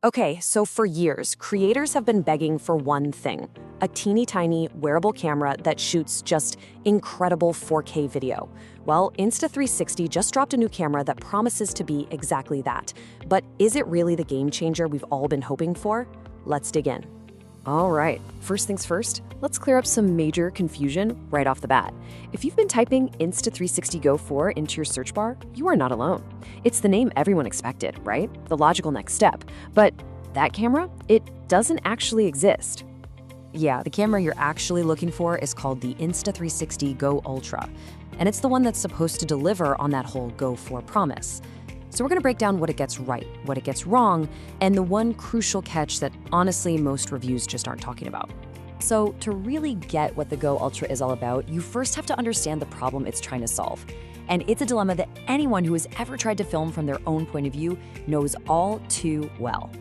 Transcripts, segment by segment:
Okay, so for years, creators have been begging for one thing, a teeny tiny wearable camera that shoots just incredible 4K video. Well, Insta360 just dropped a new camera that promises to be exactly that. But is it really the game changer we've all been hoping for? Let's dig in. All right, first things first, let's clear up some major confusion right off the bat. If you've been typing Insta360 Go 4 into your search bar, you are not alone. It's the name everyone expected, right? The logical next step. But that camera, it doesn't actually exist. Yeah, the camera you're actually looking for is called the Insta360 Go Ultra, and it's the one that's supposed to deliver on that whole Go 4 promise. So we're gonna break down what it gets right, what it gets wrong, and the one crucial catch that honestly most reviews just aren't talking about. So to really get what the Go Ultra is all about, you first have to understand the problem it's trying to solve. And it's a dilemma that anyone who has ever tried to film from their own point of view knows all too well.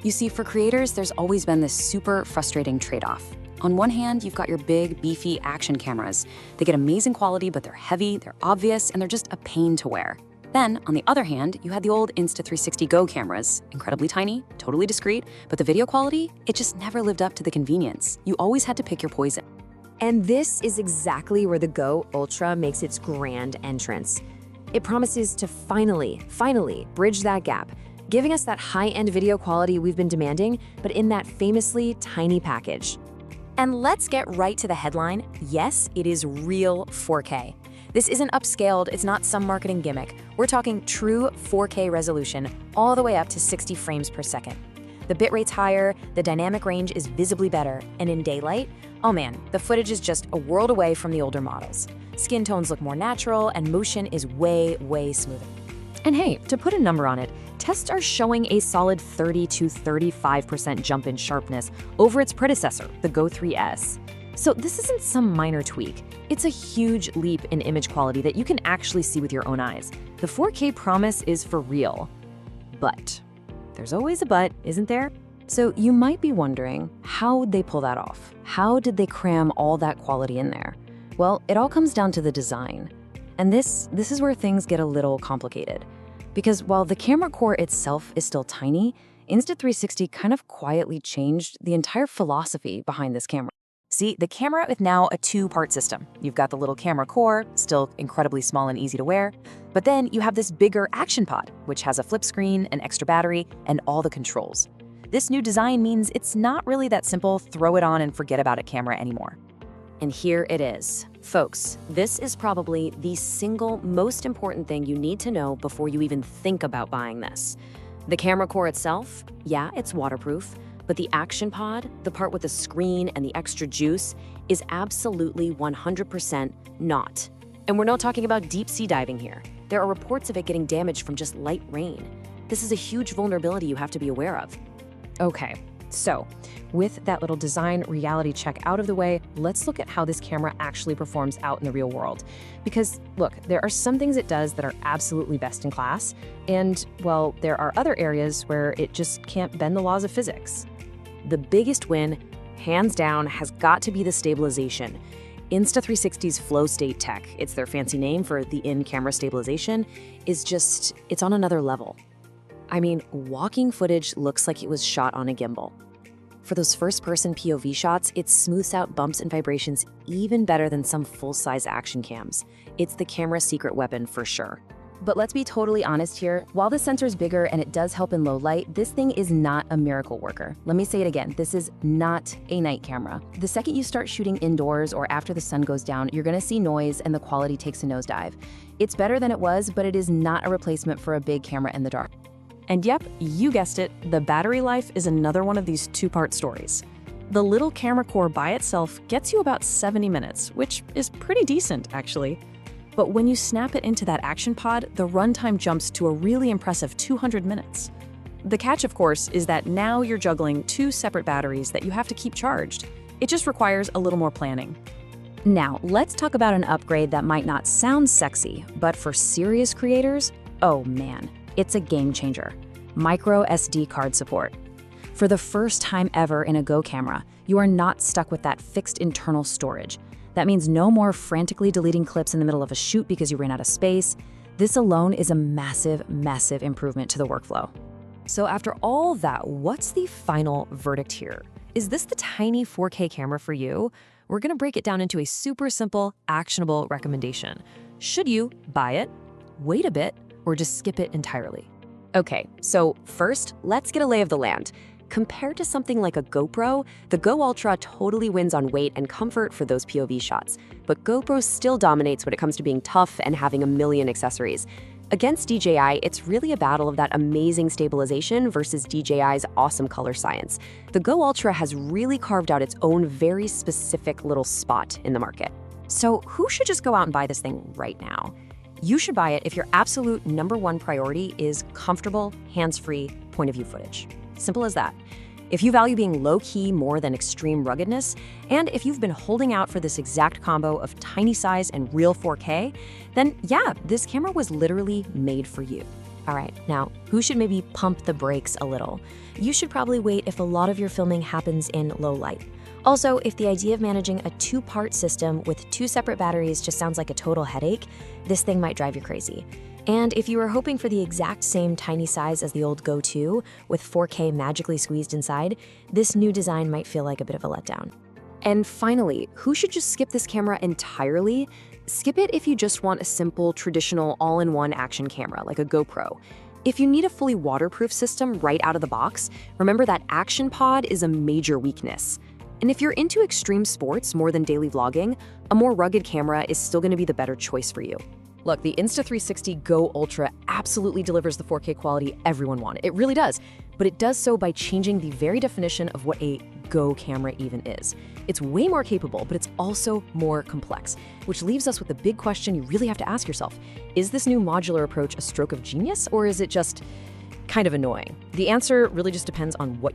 You see, for creators, there's always been this super frustrating trade-off. On one hand, you've got your big, beefy action cameras. They get amazing quality, but they're heavy, they're obvious, and they're just a pain to wear. Then, on the other hand, you had the old Insta360 Go cameras, incredibly tiny, totally discreet, but the video quality, it just never lived up to the convenience. You always had to pick your poison. And this is exactly where the Go Ultra makes its grand entrance. It promises to finally bridge that gap, giving us that high-end video quality we've been demanding, but in that famously tiny package. And let's get right to the headline. Yes, it is real 4K. This isn't upscaled, it's not some marketing gimmick. We're talking true 4K resolution, all the way up to 60 frames per second. The bitrate's higher, the dynamic range is visibly better, and in daylight, oh man, the footage is just a world away from the older models. Skin tones look more natural, and motion is way smoother. And hey, to put a number on it, tests are showing a solid 30 to 35% jump in sharpness over its predecessor, the Go 3S. So this isn't some minor tweak. It's a huge leap in image quality that you can actually see with your own eyes. The 4K promise is for real. But there's always a but, isn't there? So you might be wondering, how'd they pull that off? How did they cram all that quality in there? Well, it all comes down to the design. And this is where things get a little complicated. Because while the camera core itself is still tiny, Insta360 kind of quietly changed the entire philosophy behind this camera. See, the camera is now a two-part system. You've got the little camera core, still incredibly small and easy to wear, but then you have this bigger action pod, which has a flip screen, an extra battery, and all the controls. This new design means it's not really that simple, throw it on and forget about it camera anymore. And here it is. Folks, this is probably the single most important thing you need to know before you even think about buying this. The camera core itself, yeah, it's waterproof, but the action pod, the part with the screen and the extra juice, is absolutely 100% not. And we're not talking about deep sea diving here. There are reports of it getting damaged from just light rain. This is a huge vulnerability you have to be aware of. Okay, so with that little design reality check out of the way, let's look at how this camera actually performs out in the real world. Because look, there are some things it does that are absolutely best in class, and well, there are other areas where it just can't bend the laws of physics. The biggest win, hands down, has got to be the stabilization. Insta360's FlowState tech, it's their fancy name for the in-camera stabilization, it's on another level. I mean, walking footage looks like it was shot on a gimbal. For those first-person POV shots, it smooths out bumps and vibrations even better than some full-size action cams. It's the camera's secret weapon for sure. But let's be totally honest here, while the sensor's bigger and it does help in low light, this thing is not a miracle worker. Let me say it again, this is not a night camera. The second you start shooting indoors or after the sun goes down, you're gonna see noise and the quality takes a nosedive. It's better than it was, but it is not a replacement for a big camera in the dark. And yep, you guessed it, the battery life is another one of these two-part stories. The little camera core by itself gets you about 70 minutes, which is pretty decent, actually. But when you snap it into that action pod, the runtime jumps to a really impressive 200 minutes. The catch, of course, is that now you're juggling two separate batteries that you have to keep charged. It just requires a little more planning. Now, let's talk about an upgrade that might not sound sexy, but for serious creators, oh man, it's a game changer. Micro SD card support. For the first time ever in a Go camera, you are not stuck with that fixed internal storage. That means no more frantically deleting clips in the middle of a shoot because you ran out of space. This alone is a massive improvement to the workflow. So after all that, what's the final verdict here? Is this the tiny 4K camera for you? We're gonna break it down into a super simple, actionable recommendation. Should you buy it, wait a bit, or just skip it entirely? Okay, so first, let's get a lay of the land. Compared to something like a GoPro, the Go Ultra totally wins on weight and comfort for those POV shots. But GoPro still dominates when it comes to being tough and having a million accessories. Against DJI, it's really a battle of that amazing stabilization versus DJI's awesome color science. The Go Ultra has really carved out its own very specific little spot in the market. So who should just go out and buy this thing right now? You should buy it if your absolute #1 priority is comfortable, hands-free point-of-view footage. Simple as that. If you value being low-key more than extreme ruggedness, and if you've been holding out for this exact combo of tiny size and real 4K, then yeah, this camera was literally made for you. All right, now, who should maybe pump the brakes a little? You should probably wait if a lot of your filming happens in low light. Also, if the idea of managing a 2-part system with 2 separate batteries just sounds like a total headache, this thing might drive you crazy. And if you were hoping for the exact same tiny size as the old Go 2, with 4K magically squeezed inside, this new design might feel like a bit of a letdown. And finally, who should just skip this camera entirely? Skip it if you just want a simple, traditional, all-in-one action camera like a GoPro. If you need a fully waterproof system right out of the box, remember that Action Pod is a major weakness. And if you're into extreme sports more than daily vlogging, a more rugged camera is still going to be the better choice for you. Look, the Insta360 Go Ultra absolutely delivers the 4K quality everyone wanted. It really does. But it does so by changing the very definition of what a Go camera even is. It's way more capable, but it's also more complex, which leaves us with the big question you really have to ask yourself. Is this new modular approach a stroke of genius, or is it just kind of annoying? The answer really just depends on what you